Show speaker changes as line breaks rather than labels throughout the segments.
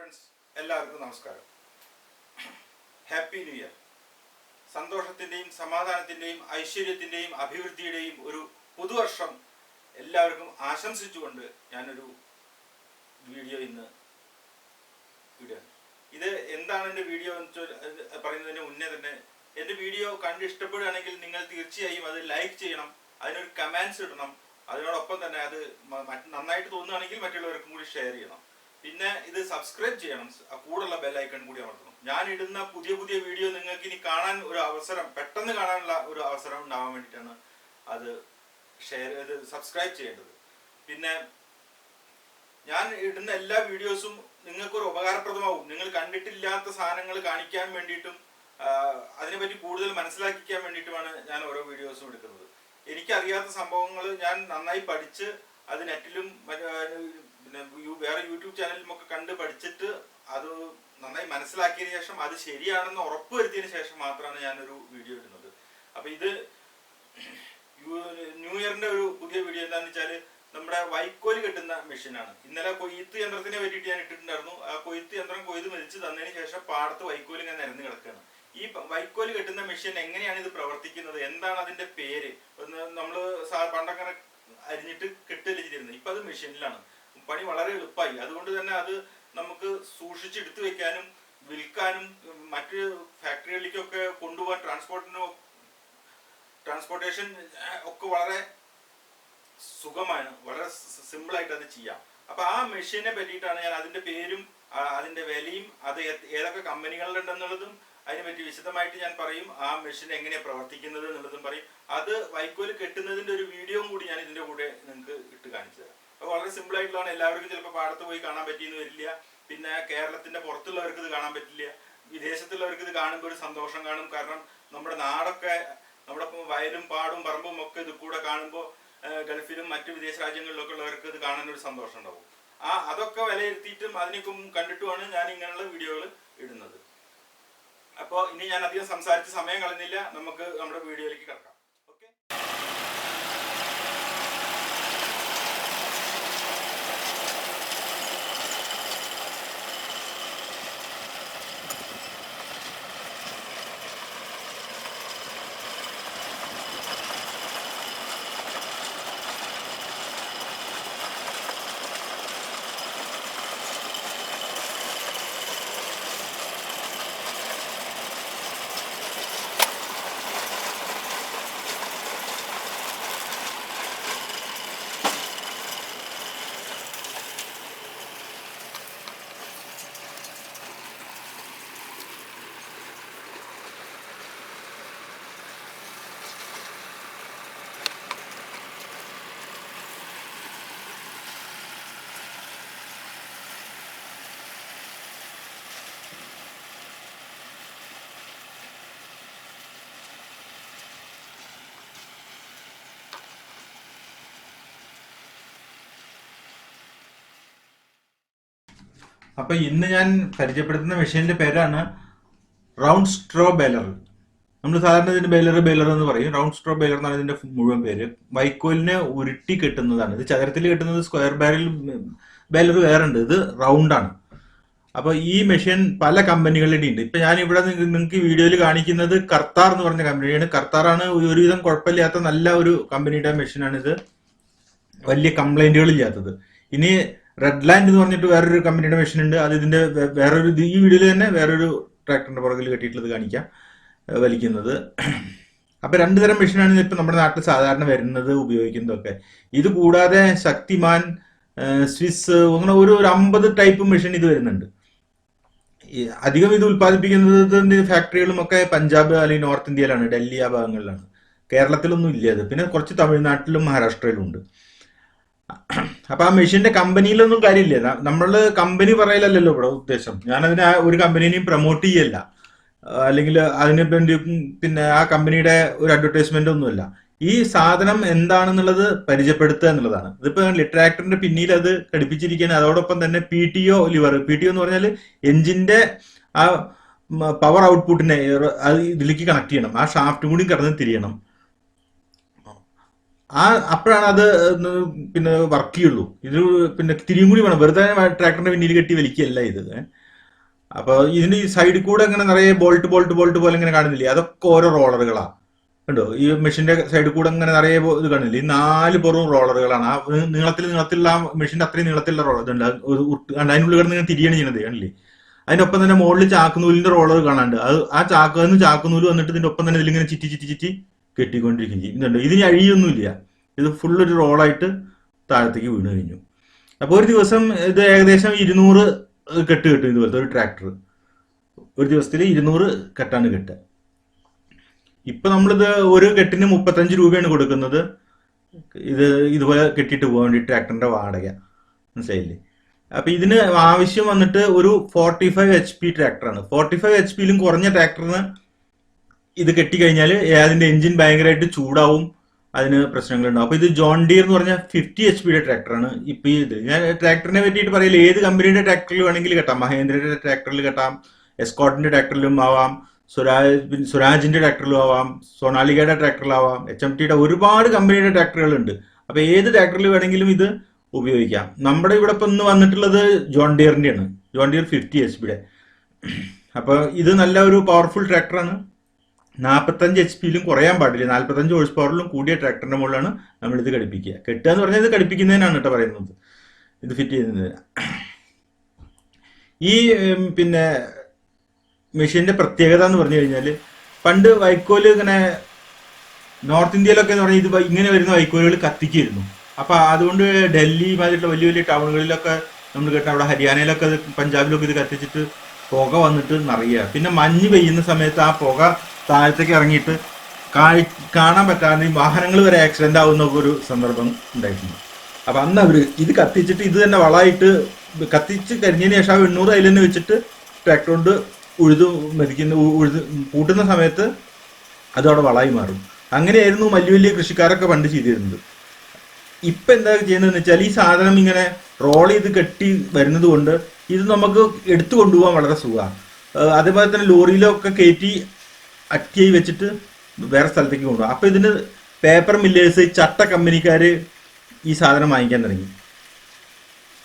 Friends, എല്ലാവർക്കും നമസ്കാരം. Happy new year. സന്തോഷത്തിൻ്റെയും സമാധാനത്തിൻ്റെയും ഐശ്വര്യത്തിൻ്റെയും അഭിവൃദ്ധിയുടെയും ഒരു പുതുവർഷം എല്ലാവർക്കും ആശംസിച്ചുകൊണ്ട് ഞാനൊരു വീഡിയോ ഇന്ന് ഇടുകയാണ്. ഇത് എന്താണ് എൻ്റെ വീഡിയോ എന്ന് പറയുന്നതിന് മുന്നേ തന്നെ എൻ്റെ വീഡിയോ കണ്ട് ഇഷ്ടപ്പെടുകയാണെങ്കിൽ നിങ്ങൾ തീർച്ചയായും അത് ലൈക്ക് ചെയ്യണം, അതിനൊരു കമൻസ് ഇടണം. അതിനോടൊപ്പം തന്നെ അത് നന്നായിട്ട് തോന്നുകയാണെങ്കിൽ മറ്റുള്ളവർക്കും കൂടി ഷെയർ ചെയ്യണം. പിന്നെ ഇത് സബ്സ്ക്രൈബ് ചെയ്യണം, കൂടുള്ള ബെല്ലൈക്കൺ കൂടി അമർത്തണം. ഞാൻ ഇടുന്ന പുതിയ പുതിയ വീഡിയോ നിങ്ങൾക്ക് ഇനി കാണാൻ ഒരു അവസരം, പെട്ടെന്ന് കാണാനുള്ള ഒരു അവസരം ഉണ്ടാവാൻ വേണ്ടിയിട്ടാണ് അത് സബ്സ്ക്രൈബ് ചെയ്യേണ്ടത്. പിന്നെ ഞാൻ ഇടുന്ന എല്ലാ വീഡിയോസും നിങ്ങൾക്കൊരു ഉപകാരപ്രദമാവും. നിങ്ങൾ കണ്ടിട്ടില്ലാത്ത സാധനങ്ങൾ കാണിക്കാൻ വേണ്ടിയിട്ടും അതിനെപ്പറ്റി കൂടുതൽ മനസ്സിലാക്കിക്കാൻ വേണ്ടിയിട്ടുമാണ് ഞാൻ ഓരോ വീഡിയോസും എടുക്കുന്നത്. എനിക്കറിയാത്ത സംഭവങ്ങൾ ഞാൻ നന്നായി പഠിച്ച് അത് നെറ്റിലും പിന്നെ വേറെ യൂട്യൂബ് ചാനലിലും ഒക്കെ കണ്ട് പഠിച്ചിട്ട് അത് നന്നായി മനസ്സിലാക്കിയതിനു ശേഷം അത് ശരിയാണെന്ന് ഉറപ്പ് വരുത്തിയതിനു ശേഷം മാത്രമാണ് ഞാനൊരു വീഡിയോ ഇടുന്നത്. അപ്പൊ ഇത് ന്യൂ ഇയറിന്റെ ഒരു പുതിയ വീഡിയോ എന്താണെന്ന് വെച്ചാൽ നമ്മുടെ വൈക്കോല് കെട്ടുന്ന മെഷീനാണ്. ഇന്നലെ കൊയ്ത്ത് യന്ത്രത്തിനെ പറ്റിയിട്ട് ഞാൻ ഇട്ടിട്ടുണ്ടായിരുന്നു. ആ കൊയ്ത്ത് യന്ത്രം കൊയ്ത് മെതിച്ച് തന്നതിന് ശേഷം പാടത്ത് വൈക്കോല് ഇങ്ങനെ നിരന്ന് കിടക്കുകയാണ്. ഈ വൈക്കോല് കെട്ടുന്ന മെഷീൻ എങ്ങനെയാണ് ഇത് പ്രവർത്തിക്കുന്നത്, എന്താണ് അതിന്റെ പേര്? നമ്മള് പണ്ടങ്ങനെ അരിഞ്ഞിട്ട് കെട്ടല് ചെയ്തിരുന്നത്. ഇപ്പൊ അത് മെഷീനിലാണ്. പണി വളരെ എളുപ്പമായി. അതുകൊണ്ട് തന്നെ അത് നമുക്ക് സൂക്ഷിച്ചെടുത്തു വെക്കാനും വിൽക്കാനും മറ്റ് ഫാക്ടറികളിലേക്കൊക്കെ കൊണ്ടുപോകാൻ ട്രാൻസ്പോർട്ടേഷൻ ഒക്കെ വളരെ സുഖമാണ്. വളരെ സിമ്പിളായിട്ട് അത് ചെയ്യാം. അപ്പൊ ആ മെഷീനെ പറ്റിയിട്ടാണ് ഞാൻ അതിന്റെ പേരും അതിന്റെ വിലയും അത് ഏതൊക്കെ കമ്പനികളിലുണ്ടെന്നുള്ളതും അതിനെപ്പറ്റി വിശദമായിട്ട് ഞാൻ പറയും. ആ മെഷീൻ എങ്ങനെയാണ് പ്രവർത്തിക്കുന്നത് എന്നുള്ളതും പറയും. അത് വൈക്കോല് കെട്ടുന്നതിന്റെ ഒരു വീഡിയോയും കൂടി ഞാൻ ഇതിന്റെ കൂടെ നിങ്ങൾക്ക് ഇട്ട് കാണിച്ചു തരാം. അത് വളരെ സിമ്പിൾ ആയിട്ടുള്ളതാണ്. എല്ലാവർക്കും ചിലപ്പോൾ പാടത്ത് പോയി കാണാൻ പറ്റിയെന്ന് വരില്ല. പിന്നെ കേരളത്തിന്റെ പുറത്തുള്ളവർക്ക് ഇത് കാണാൻ പറ്റില്ല. വിദേശത്തുള്ളവർക്ക് ഇത് കാണുമ്പോൾ ഒരു സന്തോഷം കാണും. കാരണം നമ്മുടെ നാടൊക്കെ, നമ്മുടെ വയലും പാടും പറമ്പും ഒക്കെ ഇത് കൂടെ കാണുമ്പോൾ ഗൾഫിലും മറ്റു വിദേശ രാജ്യങ്ങളിലൊക്കെ ഉള്ളവർക്ക് ഇത് കാണാൻ ഒരു സന്തോഷം ഉണ്ടാവും. അതൊക്കെ വിലയിരുത്തിയിട്ടും അതിനൊക്കെ കണ്ടിട്ടുമാണ് ഞാൻ ഇങ്ങനെയുള്ള വീഡിയോകൾ ഇടുന്നത്. അപ്പോൾ ഇനി ഞാൻ അധികം സംസാരിച്ച് സമയം കളഞ്ഞില്ല, നമുക്ക് നമ്മുടെ വീഡിയോയിലേക്ക് കിടക്കാം. ഓക്കെ. അപ്പൊ ഇന്ന് ഞാൻ പരിചയപ്പെടുത്തുന്ന മെഷീന്റെ പേരാണ് റൗണ്ട് സ്ട്രോ ബെലർ. നമ്മൾ സാധാരണ ഇതിന്റെ ബെലർ എന്ന് പറയും. റൗണ്ട് സ്ട്രോ ബെലർ എന്നാണ് ഇതിന്റെ മുഴുവൻ പേര്. വൈക്കോലിനെ ഉരുട്ടി കെട്ടുന്നതാണ്. ഇത് ചതുരത്തിൽ കെട്ടുന്നത് സ്ക്വയർ ബെലർ വേറെ ഉണ്ട്. ഇത് റൗണ്ടാണ്. അപ്പൊ ഈ മെഷീൻ പല കമ്പനികളുടെ ഉണ്ട്. ഇപ്പൊ ഞാൻ ഇവിടെ നിങ്ങൾക്ക് വീഡിയോയിൽ കാണിക്കുന്നത് കർത്താർ എന്ന് പറഞ്ഞ കമ്പനിയാണ്. കർത്താറാണ് ഒരുവിധം കുഴപ്പമില്ലാത്ത നല്ല ഒരു കമ്പനിയുടെ മെഷീനാണ് ഇത്. വലിയ കംപ്ലൈന്റുകൾ ഇല്ലാത്തത്. ഇനി റെഡ് ലാൻഡ് എന്ന് പറഞ്ഞിട്ട് വേറൊരു കമ്പനിയുടെ മെഷീൻ ഉണ്ട്. അത് ഇതിന്റെ വേറൊരു ഈ വീഡിയോയിൽ തന്നെ വേറൊരു ട്രാക്ടറിന്റെ പുറകിൽ കെട്ടിയിട്ടുള്ളത് കാണിക്കാം, വലിക്കുന്നത്. അപ്പൊ രണ്ടു തരം മെഷീനാണ് ഇപ്പൊ നമ്മുടെ നാട്ടിൽ സാധാരണ വരുന്നത്, ഉപയോഗിക്കുന്നതൊക്കെ. ഇത് കൂടാതെ ശക്തിമാൻ, സ്വിസ്, അങ്ങനെ ഒരു 50 ടൈപ്പ് മെഷീൻ ഇത് വരുന്നുണ്ട്. അധികം ഇത് ഉത്പാദിപ്പിക്കുന്നത് ഫാക്ടറികളും ഒക്കെ പഞ്ചാബ് അല്ലെങ്കിൽ നോർത്ത് ഇന്ത്യയിലാണ്, ഡൽഹി ആ ഭാഗങ്ങളിലാണ്. കേരളത്തിലൊന്നും ഇല്ല അത്. പിന്നെ കുറച്ച് തമിഴ്നാട്ടിലും മഹാരാഷ്ട്രയിലും ഉണ്ട്. അപ്പൊ ആ മെഷീന്റെ കമ്പനിയിലൊന്നും കാര്യമില്ല. നമ്മള് കമ്പനി പറയലല്ലോ ഇവിടെ ഉദ്ദേശം. ഞാനതിനെ ഒരു കമ്പനിനെയും പ്രൊമോട്ട് ചെയ്യല്ല, അല്ലെങ്കിൽ അതിനെ പിന്നെ ആ കമ്പനിയുടെ ഒരു അഡ്വർടൈസ്മെന്റ് ഒന്നുമല്ല. ഈ സാധനം എന്താണെന്നുള്ളത് പരിചയപ്പെടുത്തുക എന്നുള്ളതാണ്. ഇതിപ്പോ ട്രാക്ടറിന്റെ പിന്നിൽ അത് ഘടിപ്പിച്ചിരിക്കുകയാണ്. അതോടൊപ്പം തന്നെ PTO ലിവർ. PTO എന്ന് പറഞ്ഞാൽ എഞ്ചിന്റെ ആ പവർ ഔട്ട്പുട്ടിനെ അത് ഇതിലേക്ക് കണക്ട് ചെയ്യണം. ആ ഷാഫ്റ്റും കൂടി കടന്ന് തിരിയണം. ആ അപ്പോഴാണ് അത് ഒന്ന് പിന്നെ വർക്ക് ചെയ്യുള്ളൂ. ഇത് പിന്നെ തിരിയും കൂടി വേണം, വെറുതെ ട്രാക്ടറിന്റെ പിന്നിൽ കെട്ടി വലിക്കുകയല്ല ഇത്. അപ്പൊ ഇതിന്റെ ഈ സൈഡിൽ കൂടെ ഇങ്ങനെ നിറയെ ബോൾട്ട് ബോൾട്ട് ബോൾട്ട് പോലെ ഇങ്ങനെ കാണുന്നില്ലേ, അതൊക്കെ ഓരോ റോളറുകളാ. കണ്ടോ ഈ മെഷീന്റെ സൈഡിൽ കൂടെ ഇങ്ങനെ നിറയെ ഇത് കാണില്ലേ, ഈ 4 പുറവും റോളറുകളാണ്. ആ നീളത്തിലുള്ള ആ മെഷീന്റെ അത്രയും നീളത്തിലുള്ള റോളർ ഇതുണ്ട്. അതിനുള്ളിൽ കിടന്ന് ഇങ്ങനെ തിരിയാണ് ചെയ്യണത് കണ്ടില്ലേ. അതിന്റെ ഒപ്പം തന്നെ മുകളിൽ ചാക്കുനൂലിന്റെ റോളർ കാണാണ്ട്, അത് ആ ചാക്കുനൂല് വന്നിട്ട് ഇതിന്റെ ഒപ്പം തന്നെ ഇതിലിങ്ങനെ ചിറ്റി ചിറ്റി ചിറ്റി കെട്ടിക്കൊണ്ടിരിക്കും ചെയ്യും. ഇതുണ്ട്, ഇതിന് അഴിയൊന്നുമില്ല. ഇത് ഫുള്ളൊരു റോളായിട്ട് താഴത്തേക്ക് വീണ് കഴിഞ്ഞു. അപ്പോൾ ഒരു ദിവസം ഇത് ഏകദേശം 200 കെട്ട് കിട്ടും. ഇതുപോലത്തെ ഒരു ട്രാക്ടർ ഒരു ദിവസത്തിൽ 200 കെട്ടാണ് കെട്ടുക. ഇപ്പൊ നമ്മളിത് ഒരു കെട്ടിന് 35 രൂപയാണ് കൊടുക്കുന്നത്. ഇത് ഇതുപോലെ കെട്ടിയിട്ട് പോകാൻ വേണ്ടി ട്രാക്ടറിന്റെ വാടക, മനസ്സിലായില്ലേ. അപ്പൊ ഇതിന് ആവശ്യം വന്നിട്ട് ഒരു 45 HP ട്രാക്ടറാണ്. 45 HP കുറഞ്ഞ ട്രാക്ടറിന് ഇത് കെട്ടിക്കഴിഞ്ഞാൽ അതിന്റെ എഞ്ചിൻ ഭയങ്കരമായിട്ട് ചൂടാവും, അതിന് പ്രശ്നങ്ങളുണ്ടാവും. അപ്പൊ ഇത് ജോൺ ഡിയർ എന്ന് പറഞ്ഞ 50 HP ട്രാക്ടറാണ്. ഇപ്പൊ ഇത് ഞാൻ ട്രാക്ടറിനെ പറ്റിയിട്ട് പറയില്ല, ഏത് കമ്പനിയുടെ ട്രാക്ടറിൽ വേണമെങ്കിൽ കെട്ടാം. മഹേന്ദ്രയുടെ ട്രാക്ടറിൽ കെട്ടാം, എസ്കോട്ടിന്റെ ട്രാക്ടറിലും ആവാം, സ്വരാജിന്റെ ട്രാക്ടറിലും ആവാം, സോണാലികയുടെ ട്രാക്ടറിലാവാം, HMTയുടെ ഒരുപാട് കമ്പനിയുടെ ട്രാക്ടറുകളുണ്ട്. അപ്പൊ ഏത് ട്രാക്ടറിൽ വേണമെങ്കിലും ഇത് ഉപയോഗിക്കാം. നമ്മുടെ ഇവിടെ ഇപ്പൊ ഇന്ന് വന്നിട്ടുള്ളത് ജോൺ ഡിയറിന്റെയാണ്, ജോൺ ഡിയർ 50 HP. അപ്പൊ ഇത് നല്ല ഒരു പവർഫുൾ ട്രാക്ടറാണ്. 45 HP കുറയാൻ പാടില്ല, 45 ഹോഴ്സ് പവറിലും കൂടിയ ട്രാക്ടറിന്റെ മുകളിലാണ് നമ്മൾ ഇത് ഘടിപ്പിക്കുക. കെട്ടുക എന്ന് പറഞ്ഞാൽ ഇത് ഘടിപ്പിക്കുന്നതിനാണ് കേട്ടോ പറയുന്നത്, ഇത് ഫിറ്റ് ചെയ്യുന്നതിന്. ഈ പിന്നെ മെഷീന്റെ പ്രത്യേകത എന്ന് പറഞ്ഞു കഴിഞ്ഞാൽ, പണ്ട് വൈക്കോല് ഇങ്ങനെ നോർത്ത് ഇന്ത്യയിലൊക്കെ എന്ന് പറഞ്ഞാൽ ഇത് ഇങ്ങനെ വരുന്ന വൈക്കോലുകൾ കത്തിക്കായിരുന്നു. അപ്പൊ അതുകൊണ്ട് ഡൽഹി മാതിരിയുള്ള വലിയ വലിയ ടൗണുകളിലൊക്കെ നമ്മൾ കേട്ട, അവിടെ ഹരിയാനയിലൊക്കെ പഞ്ചാബിലൊക്കെ ഇത് കത്തിച്ചിട്ട് പുക വന്നിട്ട് നിറയുക. പിന്നെ മഞ്ഞ് പെയ്യുന്ന സമയത്ത് ആ പുക താഴത്തേക്ക് ഇറങ്ങിയിട്ട് കാണാൻ പറ്റാതെ വാഹനങ്ങൾ വരെ ആക്സിഡന്റ് ആവുന്ന ഒരു സന്ദർഭം ഉണ്ടായിട്ടുണ്ട്. അപ്പൊ അന്ന് അവര് ഇത് കത്തിച്ചിട്ട് ഇത് തന്നെ വളമായിട്ട് കത്തിച്ച് കഴിഞ്ഞതിന് ശേഷം ആ 800 അതിൽ തന്നെ വെച്ചിട്ട് ട്രാക്ടർ കൊണ്ട് ഉഴുത് കൂട്ടുന്ന സമയത്ത് അത് അവിടെ വളമായി മാറും. അങ്ങനെയായിരുന്നു വലിയ വലിയ കൃഷിക്കാരൊക്കെ പണ്ട് ചെയ്തിരുന്നത്. ഇപ്പൊ എന്താ ചെയ്യുന്നതെന്ന് വെച്ചാൽ, ഈ സാധനം ഇങ്ങനെ റോൾ ചെയ്ത് കെട്ടി വരുന്നത് കൊണ്ട് ഇത് നമുക്ക് എടുത്തു കൊണ്ടുപോകാൻ വളരെ സുഖമാണ്. അതേപോലെ തന്നെ ലോറിയിലൊക്കെ കയറ്റി അറ്റിയായി വെച്ചിട്ട് വേറെ സ്ഥലത്തേക്ക് കൊണ്ടുപോകാം. അപ്പൊ ഇതിന് പേപ്പർ മില്ലേഴ്സ്, ചട്ട കമ്പനിക്കാര് ഈ സാധനം വാങ്ങിക്കാൻ തുടങ്ങി.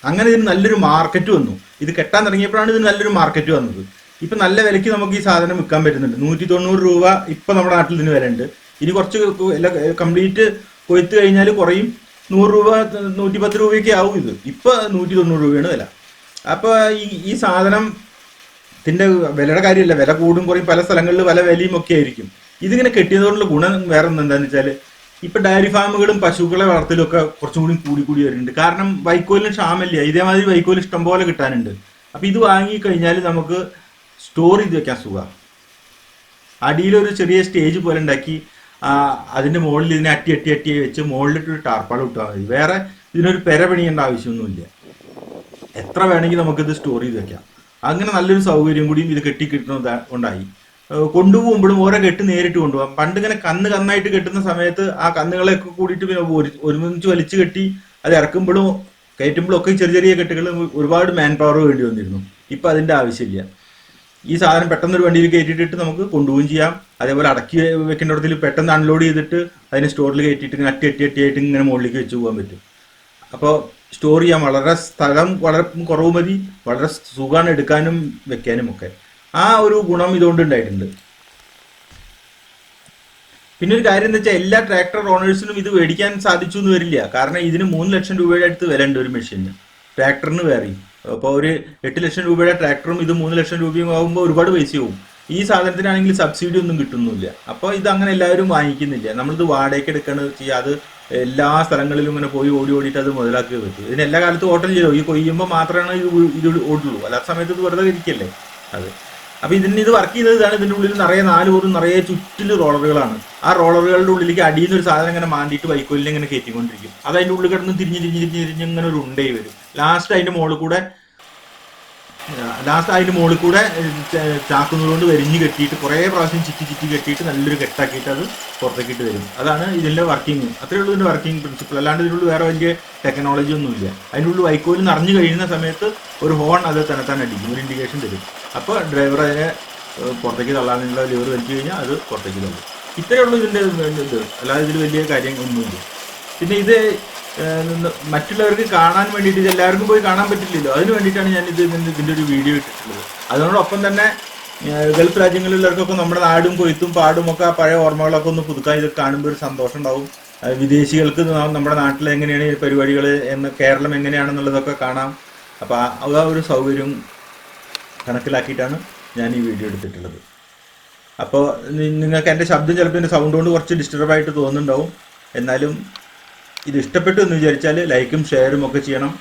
അങ്ങനെ ഇതിന് നല്ലൊരു മാർക്കറ്റ് വന്നു. ഇത് കെട്ടാൻ തുടങ്ങിയപ്പോഴാണ് ഇതിന് നല്ലൊരു മാർക്കറ്റ് വന്നത്. ഇപ്പൊ നല്ല വിലയ്ക്ക് നമുക്ക് ഈ സാധനം വിൽക്കാൻ പറ്റുന്നുണ്ട്. 190 രൂപ ഇപ്പൊ നമ്മുടെ നാട്ടിൽ ഇതിന് വില ഉണ്ട്. ഇനി കുറച്ച് കംപ്ലീറ്റ് കൊയ്ത്ത് കഴിഞ്ഞാൽ കുറയും, 100 രൂപ 110 രൂപയൊക്കെ ആവും. ഇത് ഇപ്പൊ 190 രൂപയാണ് വില. അപ്പൊ ഈ സാധനത്തിന്റെ വിലയുടെ കാര്യമല്ല, വില കൂടും കുറയും, പല സ്ഥലങ്ങളിൽ പല വിലയും ഒക്കെ ആയിരിക്കും. ഇതിങ്ങനെ കെട്ടിയതുകൊണ്ടുള്ള ഗുണം വേറെ എന്താണെന്ന് വെച്ചാൽ, ഇപ്പൊ ഡയറി ഫാമുകളും പശുക്കളെ വളർത്തലും ഒക്കെ കുറച്ചും കൂടി കൂടി വരുന്നുണ്ട്. കാരണം വൈക്കോലിന് ക്ഷാമല്ല, ഇതേമാതിരി വൈക്കോൽ ഇഷ്ടം പോലെ കിട്ടാനുണ്ട്. അപ്പൊ ഇത് വാങ്ങി കഴിഞ്ഞാൽ നമുക്ക് സ്റ്റോർ ചെയ്ത് വെക്കാൻ സുഖമാണ്. അടിയിലൊരു ചെറിയ സ്റ്റേജ് പോലെ ഉണ്ടാക്കി അതിന്റെ മുകളിൽ ഇതിനെ അട്ടി വെച്ച് മുകളിലിട്ടൊരു ടാർപ്പാൾ ഇട്ടാൽ മതി. വേറെ ഇതിനൊരു പെര പണിയേണ്ട ആവശ്യമൊന്നുമില്ല. എത്ര വേണമെങ്കിൽ നമുക്കിത് സ്റ്റോർ ചെയ്ത് വെക്കാം. അങ്ങനെ നല്ലൊരു സൗകര്യം കൂടിയും ഇത് കെട്ടി കിട്ടുന്നത് ഉണ്ടായി. കൊണ്ടുപോകുമ്പോഴും ഓരോ കെട്ട് നേരിട്ട് കൊണ്ടുപോകാം. പണ്ട് ഇങ്ങനെ കന്നായിട്ട് കെട്ടുന്ന സമയത്ത് ആ കന്നുകളെയൊക്കെ കൂടിയിട്ട് പിന്നെ ഒരുമിച്ച് വലിച്ചു കെട്ടി അത് ഇറക്കുമ്പോഴും കയറ്റുമ്പോഴും ഒക്കെ ചെറിയ കെട്ടുകൾ ഒരുപാട് മാൻ പവർ വേണ്ടി വന്നിരുന്നു. ഇപ്പൊ അതിന്റെ ആവശ്യമില്ല. ഈ സാധനം പെട്ടെന്ന് ഒരു വണ്ടിയിൽ കയറ്റിയിട്ട് നമുക്ക് കൊണ്ടുപോവുകയും ചെയ്യാം. അതേപോലെ അടക്കി വെക്കേണ്ടിടത്തിൽ പെട്ടെന്ന് അൺലോഡ് ചെയ്തിട്ട് അതിനെ സ്റ്റോറിൽ കയറ്റിയിട്ട് ഇങ്ങനെ അട്ടിയായിട്ട് ഇങ്ങനെ മുകളിലേക്ക് വെച്ച് പോകാൻ പറ്റും. അപ്പോൾ സ്റ്റോർ ചെയ്യാൻ വളരെ സ്ഥലം വളരെ കുറവ് മതി, വളരെ സുഖമാണ് എടുക്കാനും വെക്കാനും ഒക്കെ. ആ ഒരു ഗുണം ഇതുകൊണ്ട് ഉണ്ടായിട്ടുണ്ട്. പിന്നെ ഒരു കാര്യം എന്താ വെച്ചാൽ, എല്ലാ ട്രാക്ടർ ഓണേഴ്സിനും ഇത് മേടിക്കാൻ സാധിച്ചു എന്ന് വരില്ല. കാരണം ഇതിന് 3 ലക്ഷം രൂപയുടെ അടുത്ത് വില ഉണ്ട് ഒരു മെഷീന്, ട്രാക്ടറിന് വേറെ. അപ്പോൾ ഒരു 8 ലക്ഷം രൂപയുടെ ട്രാക്ടറും ഇത് 3 ലക്ഷം രൂപയും ആകുമ്പോൾ ഒരുപാട് പൈസയാവും. ഈ സാധനത്തിനാണെങ്കിൽ സബ്സിഡി ഒന്നും കിട്ടുന്നില്ല. അപ്പോൾ ഇത് അങ്ങനെ എല്ലാവരും വാങ്ങിക്കുന്നില്ല. നമ്മളിത് വാടകയ്ക്ക് എടുക്കണം ചെയ്യുക. അത് എല്ലാ സ്ഥലങ്ങളിലും ഇങ്ങനെ പോയി ഓടിയിട്ട് അത് മുതലാക്കി പറ്റും. ഇതിന് എല്ലാ കാലത്തും ഓട്ടം ചെയ്തോ, ഈ കൊയ്യുമ്പോൾ മാത്രമാണ് ഇത് ഓടുള്ളൂ, അല്ലാത്ത സമയത്ത് ഇത് വെറുതെ ഇരിക്കല്ലേ അത്. അപ്പൊ ഇത് വർക്ക് ചെയ്തത് ഇതാണ്. ഇതിന്റെ ഉള്ളിൽ നിറയെ 4 കൂറും നിറയെ ചുറ്റില് റോളറുകളാണ്. ആ റോളറുകളുടെ ഉള്ളിലേക്ക് അടിയിൽ നിന്ന് ഒരു സാധനം ഇങ്ങനെ മാണ്ടിയിട്ട് വൈക്കോലിനെ ഇങ്ങനെ കയറ്റിക്കൊണ്ടിരിക്കും. അത് അതിന്റെ ഉള്ളിൽ കിടന്ന് തിരിഞ്ഞ് ഇങ്ങനെ ഒരു ഉണ്ടേ വരും. ലാസ്റ്റ് അതിന്റെ മുകളിൽ കൂടെ ചാക്കുന്നതുകൊണ്ട് വരിഞ്ഞ് കെട്ടിയിട്ട് കുറേ പ്രാവശ്യം ചുറ്റി കെട്ടിയിട്ട് നല്ലൊരു കെട്ടാക്കിയിട്ട് അത് പുറത്തേക്കിട്ട് വരും. അതാണ് ഇതിന്റെ വർക്കിംഗ്. അത്രയേ ഉള്ളൂ ഇതിന്റെ വർക്കിംഗ് പ്രിൻസിപ്പിൾ. അല്ലാണ്ട് ഇതിനുള്ളിൽ വേറെ വലിയ ടെക്നോളജി ഒന്നുമില്ല. അതിൻ്റെ ഉള്ളിൽ വൈക്കോല് നിറഞ്ഞു കഴിയുന്ന സമയത്ത് ഒരു ഹോൺ അത് തന്നെ അടിക്കും, ഒരു ഇൻഡിക്കേഷൻ തരും. അപ്പോൾ ഡ്രൈവർ അതിനെ പുറത്തേക്ക് തള്ളാനുള്ള ലിവർ വലിച്ചു കഴിഞ്ഞാൽ അത് പുറത്തേക്ക് തള്ളും. ഇത്രയേ ഉള്ളൂ ഇതിന്റെ ഇത്. അല്ലാതെ ഇതിൽ വലിയ കാര്യം ഒന്നുമില്ല. പിന്നെ ഇത് മറ്റുള്ളവർക്ക് കാണാൻ വേണ്ടിയിട്ട് എല്ലാവർക്കും പോയി കാണാൻ പറ്റില്ലല്ലോ, അതിന് വേണ്ടിയിട്ടാണ് ഞാൻ ഇതിൻ്റെ ഒരു വീഡിയോ ഇട്ടിട്ടുള്ളത്. അതിനോടൊപ്പം തന്നെ ഗൾഫ് രാജ്യങ്ങളിലുള്ളവർക്കൊക്കെ നമ്മുടെ നാടും കൊയ്ത്തും പാടും ഒക്കെ ആ പഴയ ഓർമ്മകളൊക്കെ ഒന്ന് പുതുക്കാൻ ഇത് കാണുമ്പോൾ ഒരു സന്തോഷം ഉണ്ടാവും. വിദേശികൾക്ക് നമ്മുടെ നാട്ടിൽ എങ്ങനെയാണ് ഈ പരിപാടികൾ കേരളം എങ്ങനെയാണെന്നുള്ളതൊക്കെ കാണാം. അപ്പോൾ ആ ഒരു സൗകര്യം കണക്കിലാക്കിയിട്ടാണ് ഞാൻ ഈ വീഡിയോ എടുത്തിട്ടുള്ളത്. അപ്പോൾ നിങ്ങൾക്ക് എൻ്റെ ശബ്ദം ചിലപ്പോൾ എൻ്റെ സൗണ്ട് കൊണ്ട് കുറച്ച് ഡിസ്റ്റർബായിട്ട് തോന്നുന്നുണ്ടാവും. എന്നാലും ഇത് ഇഷ്ടപ്പെട്ടു എന്ന് വിചാരിച്ചാൽ ലൈക്കും ഷെയറും ഒക്കെ ചെയ്യണം.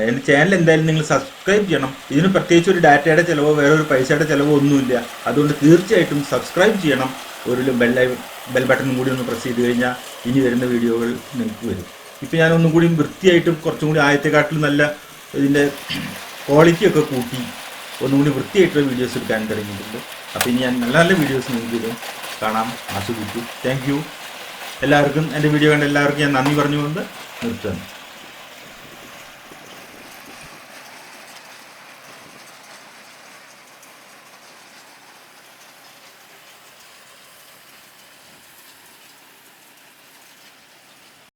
എൻ്റെ ചാനൽ എന്തായാലും നിങ്ങൾ സബ്സ്ക്രൈബ് ചെയ്യണം. ഇതിന് പ്രത്യേകിച്ച് ഒരു ഡാറ്റയുടെ ചിലവോ വേറൊരു പൈസയുടെ ചിലവോ ഒന്നുമില്ല. അതുകൊണ്ട് തീർച്ചയായിട്ടും സബ്സ്ക്രൈബ് ചെയ്യണം. ഒരു ബെൽ ബട്ടണും കൂടി ഒന്ന് പ്രസ് ചെയ്ത് കഴിഞ്ഞാൽ ഇനി വരുന്ന വീഡിയോകൾ നിങ്ങൾക്ക് വരും. ഇപ്പോൾ ഞാൻ ഒന്നും കൂടി വൃത്തിയായിട്ടും കുറച്ചും കൂടി ആദ്യത്തെക്കാട്ടിലും നല്ല ഇതിൻ്റെ ക്വാളിറ്റിയൊക്കെ കൂട്ടി ഒന്നും കൂടി വൃത്തിയായിട്ടുള്ള വീഡിയോസ് എടുക്കാൻ തുടങ്ങിയിട്ടുണ്ട്. അപ്പോൾ ഇനി ഞാൻ നല്ല നല്ല വീഡിയോസ് നിങ്ങൾക്ക് കാണാം, ആസ്വദിച്ചു. താങ്ക് യു എല്ലാവർക്കും. എൻ്റെ വീഡിയോ കണ്ട എല്ലാവർക്കും ഞാൻ നന്ദി പറഞ്ഞുകൊണ്ട് നിർത്തുന്നു.